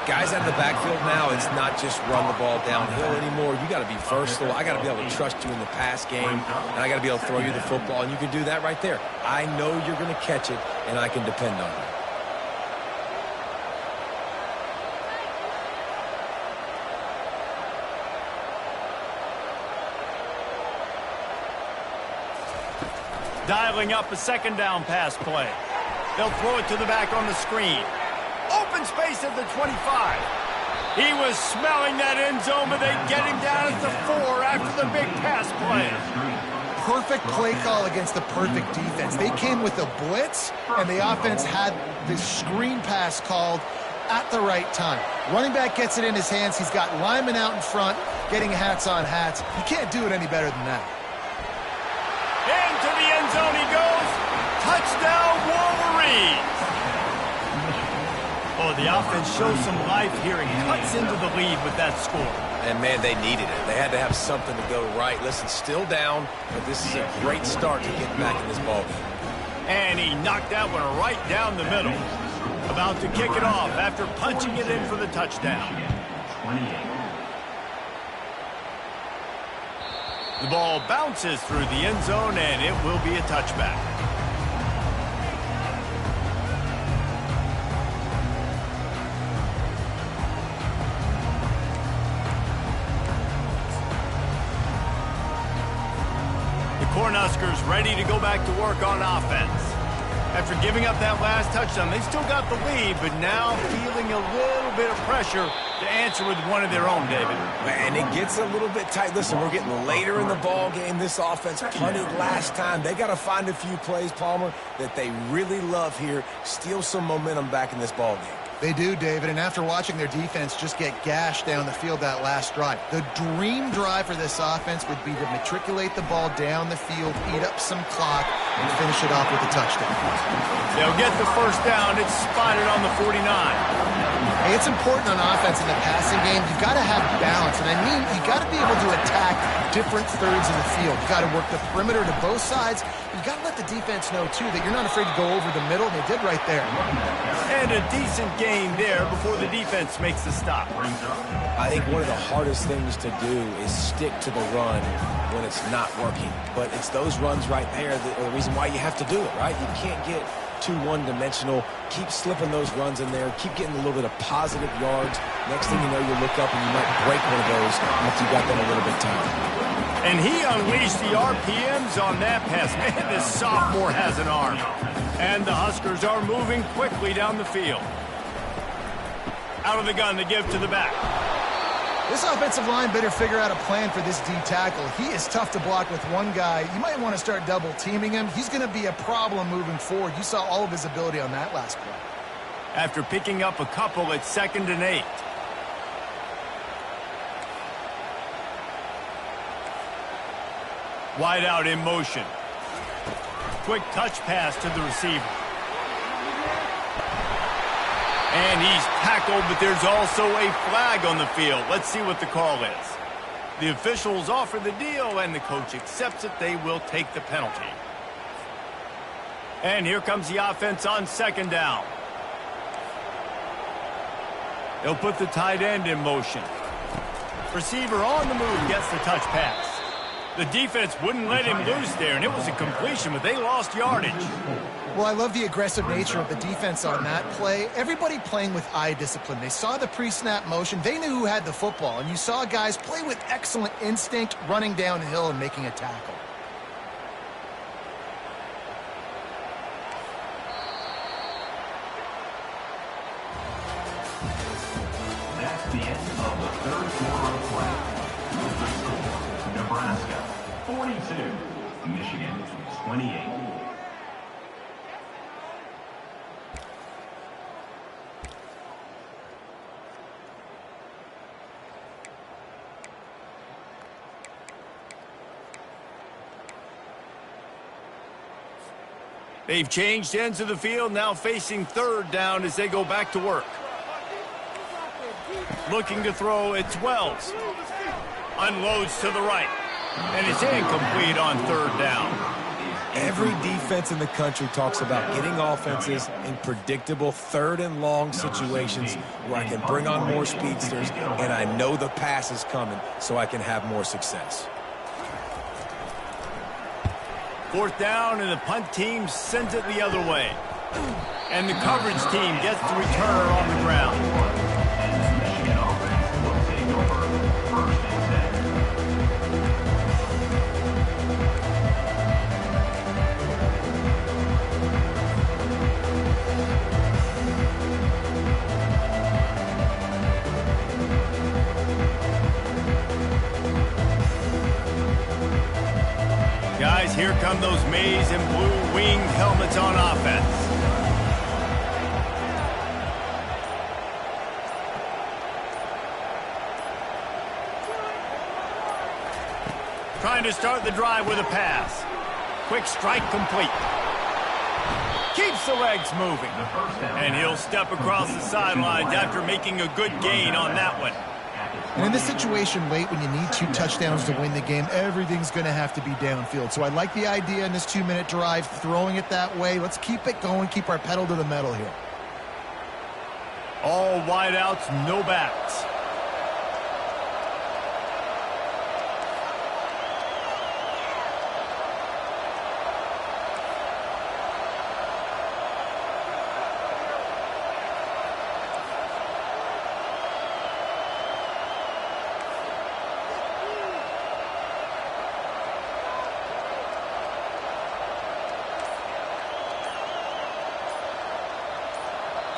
Guys out of the backfield now, it's not just run the ball downhill anymore. You got to be versatile. I got to be able to trust you in the pass game, and I got to be able to throw you the football, and you can do that right there. I know you're going to catch it, and I can depend on you. Dialing up a 2nd down pass play. They'll throw it to the back on the screen. Open space at the 25. He was smelling that end zone, but they get him down at the 4 after the big pass play. Perfect play call against the perfect defense. They came with a blitz, and the offense had the screen pass called at the right time. Running back gets it in his hands. He's got linemen out in front, getting hats on hats. You can't do it any better than that. Into the end zone he goes. Touchdown, Wolverines. Oh, the offense shows some life here and cuts into the lead with that score. And, man, they needed it. They had to have something to go right. Listen, still down, but this is a great start to get back in this ballgame. And he knocked that one right down the middle. About to kick it off after punching it in for the touchdown. The ball bounces through the end zone, and it will be a touchback. Cornhuskers ready to go back to work on offense. After giving up that last touchdown, they still got the lead, but now feeling a little bit of pressure to answer with one of their own, David. And it gets a little bit tight. Listen, we're getting later in the ball game. This offense punted last time. They got to find a few plays, Palmer, that they really love here. Steal some momentum back in this ball game. They do, David, and after watching their defense just get gashed down the field that last drive, the dream drive for this offense would be to matriculate the ball down the field, eat up some clock, and finish it off with a touchdown. They'll get the first down. It's spotted on the 49. Hey, it's important on offense in the passing game. You've got to have balance, and I mean you've got to be able to attack different thirds of the field. You've got to work the perimeter to both sides. You've got to let the defense know, too, that you're not afraid to go over the middle. They did right there. And a decent gain there before the defense makes the stop. I think one of the hardest things to do is stick to the run when it's not working. But it's those runs right there that are the reason why you have to do it, right? You can't get too one-dimensional. Keep slipping those runs in there. Keep getting a little bit of positive yards. Next thing you know, you look up and you might break one of those after you got them a little bit tired. And he unleashed the RPMs on that pass. Man, this sophomore has an arm. And the Huskers are moving quickly down the field. Out of the gun to give to the back. This offensive line better figure out a plan for this D tackle. He is tough to block with one guy. You might want to start double teaming him. He's going to be a problem moving forward. You saw all of his ability on that last play. After picking up a couple at 2nd and 8. Wide out in motion. Quick touch pass to the receiver. And he's tackled, but there's also a flag on the field. Let's see what the call is. The officials offer the deal, and the coach accepts it. They will take the penalty. And here comes the offense on 2nd down. They'll put the tight end in motion. Receiver on the move gets the touch pass. The defense wouldn't let him loose there, and it was a completion, but they lost yardage. Well, I love the aggressive nature of the defense on that play. Everybody playing with eye discipline. They saw the pre-snap motion. They knew who had the football, and you saw guys play with excellent instinct, running downhill and making a tackle. That's the end of the third quarter of play. With the score, Nebraska 42, Michigan 28. They've changed ends of the field, now facing 3rd down as they go back to work. Looking to throw, it's Wells. Unloads to the right. And it's incomplete on 3rd down. Every defense in the country talks about getting offenses in predictable 3rd and long situations where I can bring on more speedsters and I know the pass is coming so I can have more success. 4th down, and the punt team sends it the other way. And the coverage team gets the returner on the ground. And the Michigan offense will take over 1st and 10. Guys, here come those maize and blue winged helmets on offense. Trying to start the drive with a pass. Quick strike complete. Keeps the legs moving. And he'll step across the sidelines after making a good gain on that one. And in this situation late when you need 2 touchdowns to win the game, everything's going to have to be downfield. So I like the idea in this 2-minute drive, throwing it that way. Let's keep it going, keep our pedal to the metal here. All wideouts, no backs.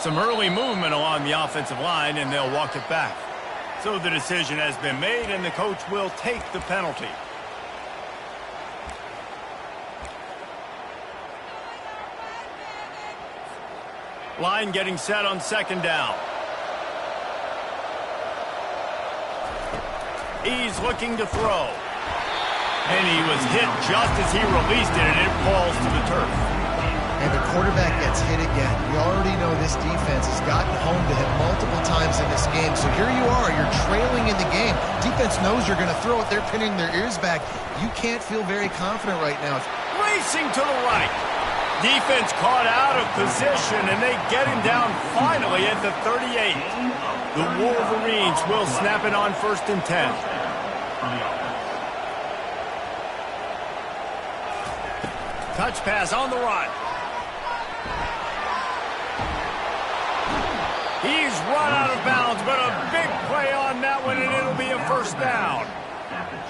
Some early movement along the offensive line, and they'll walk it back. So the decision has been made, and the coach will take the penalty. Line getting set on second down. He's looking to throw. And he was hit just as he released it, and it falls to the turf. And the quarterback gets hit again. We already know this defense has gotten home to him multiple times in this game. So here you are, you're trailing in the game. Defense knows you're going to throw it. They're pinning their ears back. You can't feel very confident right now. Racing to the right. Defense caught out of position, and they get him down finally at the 38. The Wolverines will snap it on 1st and 10. Touch pass on the run. He's run out of bounds, but a big play on that one, and it'll be a 1st down.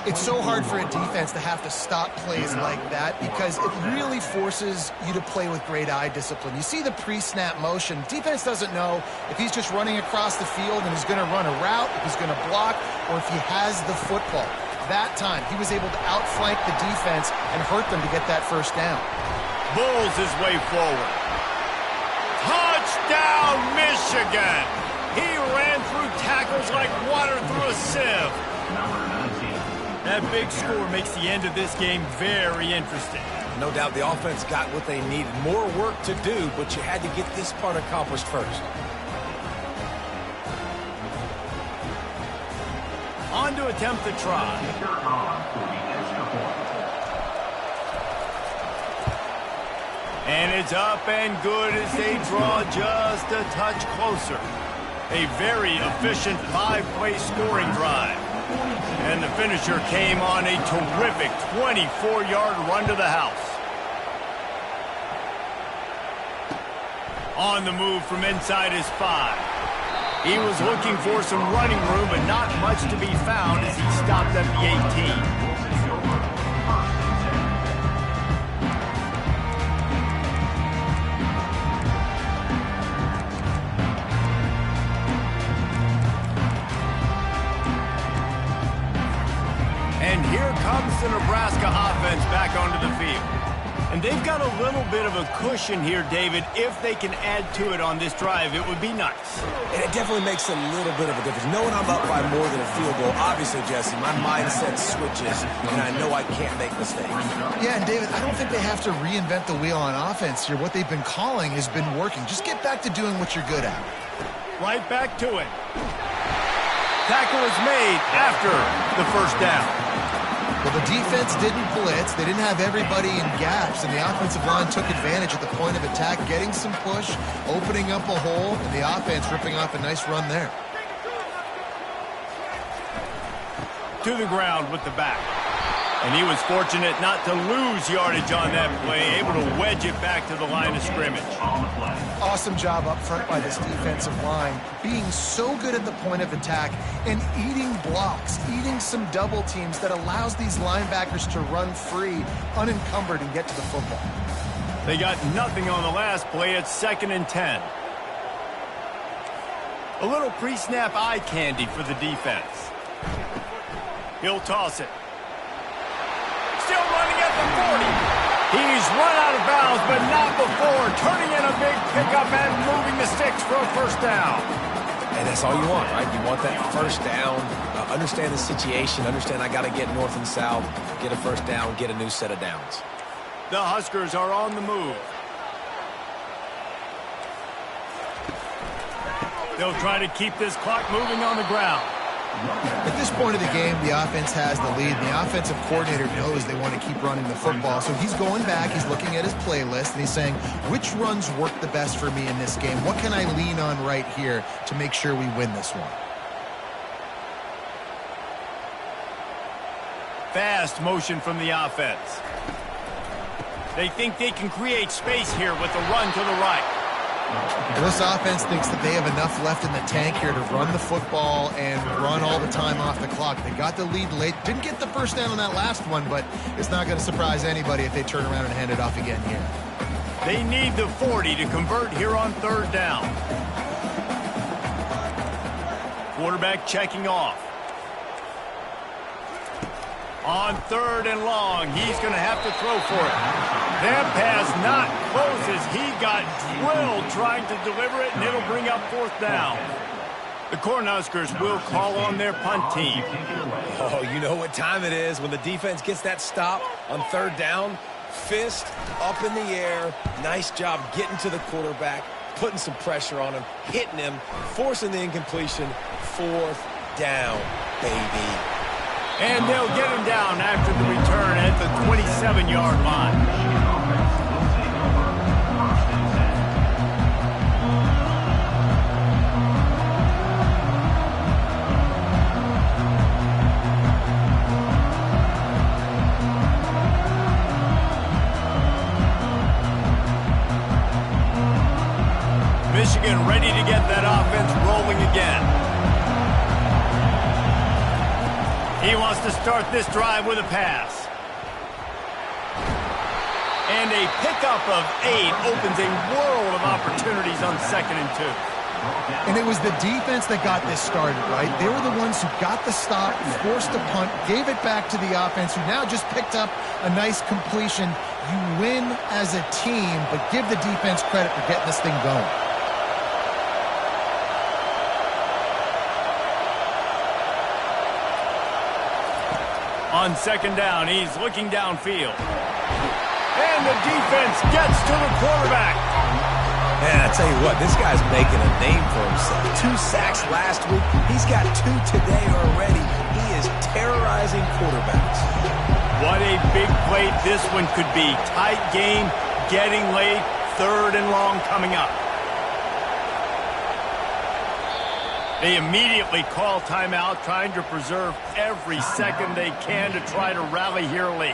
It's so hard for a defense to have to stop plays like that because it really forces you to play with great eye discipline. You see the pre-snap motion. Defense doesn't know if he's just running across the field and he's going to run a route, if he's going to block, or if he has the football. That time, he was able to outflank the defense and hurt them to get that 1st down. Bulls his way forward. Touchdown, Michigan! He ran through tackles like water through a sieve. That big score makes the end of this game very interesting. No doubt the offense got what they needed. More work to do, but you had to get this part accomplished first. On to attempt the try. And it's up and good as they draw just a touch closer. A very efficient 5-play scoring drive. And the finisher came on a terrific 24-yard run to the house. On the move from inside his 5. He was looking for some running room, but not much to be found as he stopped at the 18. And here comes the Nebraska offense back onto the field. And they've got a little bit of a cushion here, David. If they can add to it on this drive, it would be nice. And it definitely makes a little bit of a difference. Knowing I'm up by more than a field goal, obviously, Jesse, my mindset switches, and I know I can't make mistakes. Yeah, and David, I don't think they have to reinvent the wheel on offense here. What they've been calling has been working. Just get back to doing what you're good at. Right back to it. Tackle is made after the 1st down. Well, the defense didn't blitz. They didn't have everybody in gaps, and the offensive line took advantage at the point of attack, getting some push, opening up a hole, and the offense ripping off a nice run there. To the ground with the back. And he was fortunate not to lose yardage on that play, able to wedge it back to the line of scrimmage. Awesome job up front by this defensive line, being so good at the point of attack and eating blocks, eating some double teams that allows these linebackers to run free, unencumbered, and get to the football. They got nothing on the last play. It's 2nd and 10. A little pre-snap eye candy for the defense. He'll toss it. Still running at the 40. He's run out of bounds, but not before. Turning in a big pickup and moving the sticks for a 1st down. And that's all you want, right? You want that 1st down. Understand the situation. Understand I got to get north and south, get a 1st down, get a new set of downs. The Huskers are on the move. They'll try to keep this clock moving on the ground. At this point of the game, the offense has the lead. The offensive coordinator knows they want to keep running the football. So he's going back, he's looking at his playlist, and he's saying, which runs work the best for me in this game? What can I lean on right here to make sure we win this one? Fast motion from the offense. They think they can create space here with a run to the right. Well, this offense thinks that they have enough left in the tank here to run the football and run all the time off the clock. They got the lead late. Didn't get the 1st down on that last one, but it's not going to surprise anybody if they turn around and hand it off again here. They need the 40 to convert here on third down. Quarterback checking off. On third and long, he's going to have to throw for it. That pass not close as he got drilled trying to deliver it, and it'll bring up fourth down. The Cornhuskers will call on their punt team. Oh, you know what time it is when the defense gets that stop on third down. Fist up in the air. Nice job getting to the quarterback, putting some pressure on him, hitting him, forcing the incompletion. Fourth down, baby. And they'll get him down after the return at the 27-yard line. Michigan ready to get that offense rolling again. He wants to start this drive with a pass. And a pickup of 8 opens a world of opportunities on 2nd and 2. And it was the defense that got this started, right? They were the ones who got the stop, forced a punt, gave it back to the offense, who now just picked up a nice completion. You win as a team, but give the defense credit for getting this thing going. On 2nd down, he's looking downfield. And the defense gets to the quarterback. Man, I tell you what, this guy's making a name for himself. 2 sacks last week. He's got 2 today already. He is terrorizing quarterbacks. What a big play this one could be. Tight game, getting late, 3rd and long coming up. They immediately call timeout, trying to preserve every second they can to try to rally here late.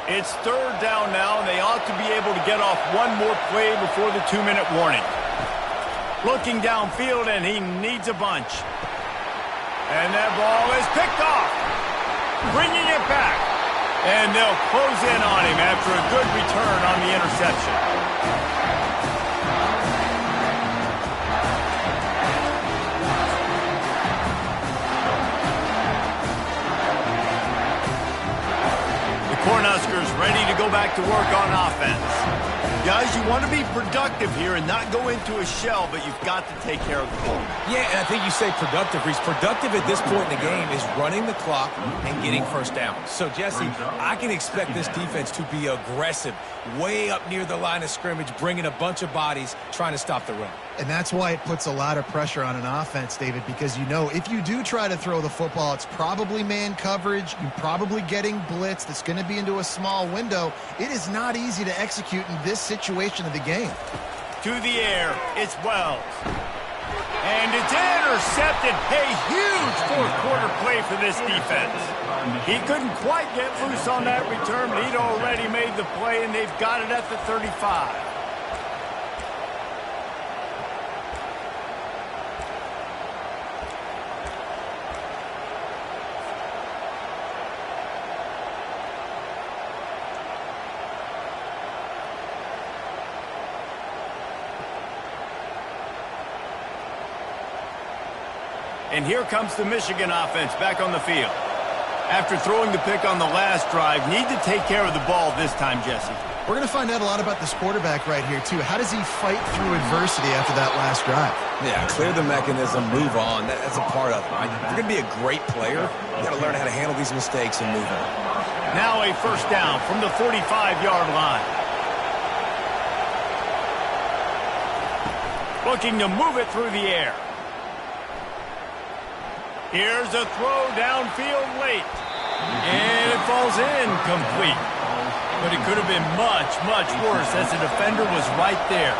It's 3rd down now, and they ought to be able to get off one more play before the 2-minute warning. Looking downfield, and he needs a bunch. And that ball is picked off. Bringing it back. And they'll close in on him after a good return on the interception. Cornhuskers ready to go back to work on offense. Guys, you want to be productive here and not go into a shell, but you've got to take care of the ball. Yeah, and I think you say productive, Reese. Productive at this point in the game is running the clock and getting first down. So, Jesse, I can expect this defense to be aggressive, way up near the line of scrimmage, bringing a bunch of bodies, trying to stop the run. And that's why it puts a lot of pressure on an offense, David, because you know if you do try to throw the football, it's probably man coverage. You're probably getting blitzed. It's going to be into a small window. It is not easy to execute in this situation of the game. To the air, it's Wells. And it's intercepted. A huge fourth-quarter play for this defense. He couldn't quite get loose on that return, but he'd already made the play, and they've got it at the 35. And here comes the Michigan offense back on the field. After throwing the pick on the last drive, need to take care of the ball this time, Jesse. We're going to find out a lot about this quarterback right here, too. How does he fight through adversity after that last drive? Yeah, clear the mechanism, move on. That's a part of it, right? If you're going to be a great player, you got to learn how to handle these mistakes and move on. Now a first down from the 45-yard line. Looking to move it through the air. Here's a throw downfield late. And it falls incomplete. But it could have been much, much worse as the defender was right there.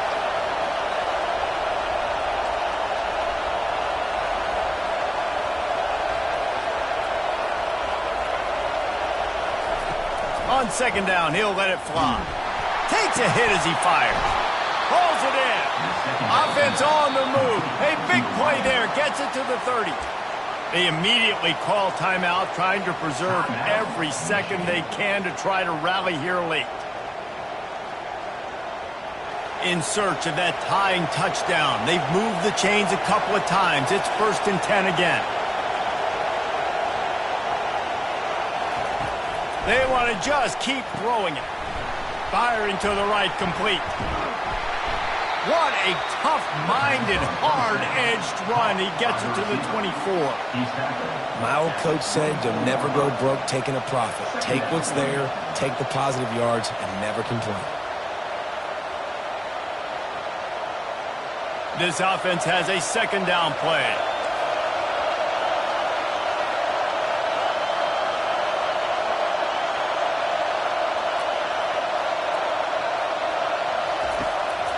On 2nd down, he'll let it fly. Takes a hit as he fires. Pulls it in. Offense on the move. A big play there. Gets it to the 30. They immediately call timeout, trying to preserve every second they can to try to rally here late. in search of that tying touchdown. They've moved the chains a couple of times. It's 1st and 10 again. They want to just keep throwing it. Firing to the right, complete. What a tough-minded, hard-edged run. He gets it to the 24. My old coach said you'll never go broke taking a profit. Take what's there, take the positive yards, and never complain. This offense has a 2nd down play.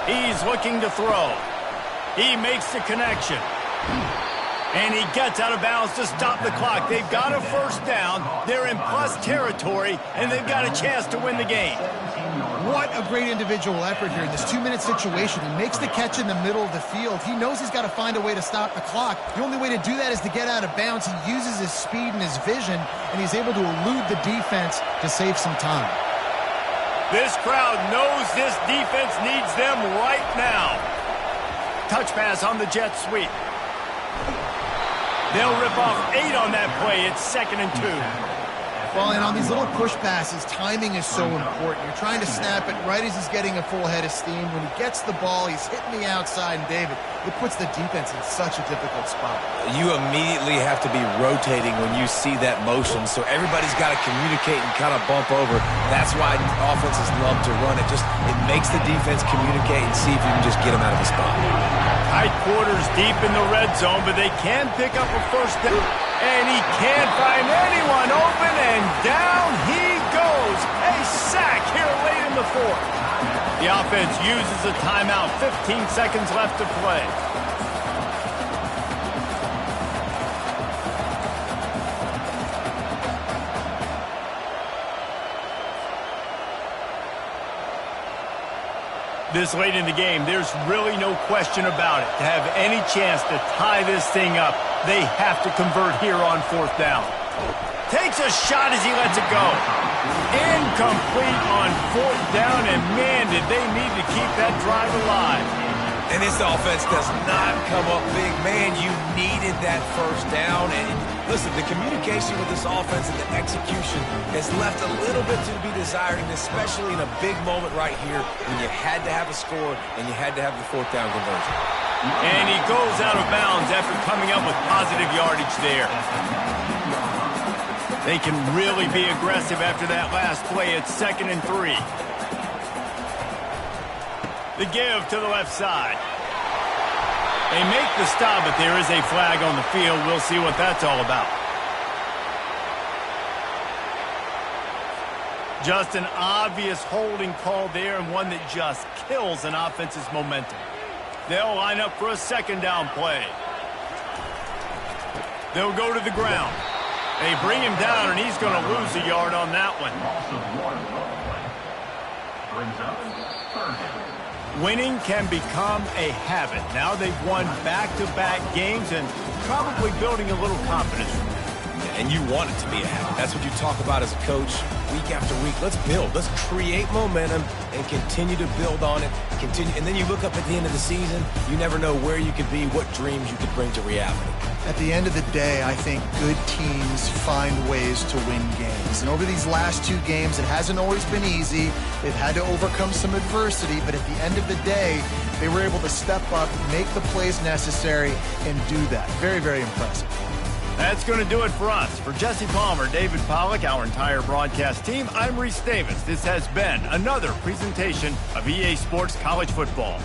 He's looking to throw. He makes the connection. And he gets out of bounds to stop the clock. They've got a 1st down. They're in plus territory, and they've got a chance to win the game. What a great individual effort here in this 2-minute situation. He makes the catch in the middle of the field. He knows he's got to find a way to stop the clock. The only way to do that is to get out of bounds. He uses his speed and his vision, and he's able to elude the defense to save some time. This crowd knows this defense needs them right now. Touch pass on the jet sweep. They'll rip off 8 on that play. It's 2nd and 2. Well, and on these little push passes, timing is so important. You're trying to snap it right as he's getting a full head of steam. When he gets the ball, he's hitting the outside, and David, it puts the defense in such a difficult spot. You immediately have to be rotating when you see that motion, so everybody's got to communicate and kind of bump over. That's why offenses love to run it. It makes the defense communicate and see if you can just get them out of the spot. Tight quarters deep in the red zone, but they can pick up a 1st down. And he can't find anyone open, and down he goes. A sack here late in the 4th. The offense uses a timeout. 15 seconds left to play. This late in the game, there's really no question about it. To have any chance to tie this thing up, they have to convert here on 4th down. Takes a shot as he lets it go. Incomplete on 4th down, and man, did they need to keep that drive alive. And this offense does not come up big. Man, you needed that 1st down. And listen, the communication with this offense and the execution has left a little bit to be desired, and especially in a big moment right here when you had to have a score and you had to have the 4th down conversion. And he goes out of bounds after coming up with positive yardage there. They can really be aggressive after that last play. It's 2nd and 3. The give to the left side. They make the stop, but there is a flag on the field. We'll see what that's all about. Just an obvious holding call there, and one that just kills an offense's momentum. They'll line up for a 2nd down play. They'll go to the ground. They bring him down, and he's going to lose a yard on that one. Winning can become a habit. Now they've won back-to-back games and probably building a little confidence. And you want it to be a habit. That's what you talk about as a coach week after week. Let's build. Let's create momentum and continue to build on it. And then you look up at the end of the season, you never know where you could be, what dreams you could bring to reality. At the end of the day, I think good teams find ways to win games. And over these last 2 games, it hasn't always been easy. They've had to overcome some adversity, but at the end of the day, they were able to step up, make the plays necessary, and do that. Very, very impressive. That's going to do it for us. For Jesse Palmer, David Pollack, our entire broadcast team, I'm Reese Davis. This has been another presentation of EA Sports College Football.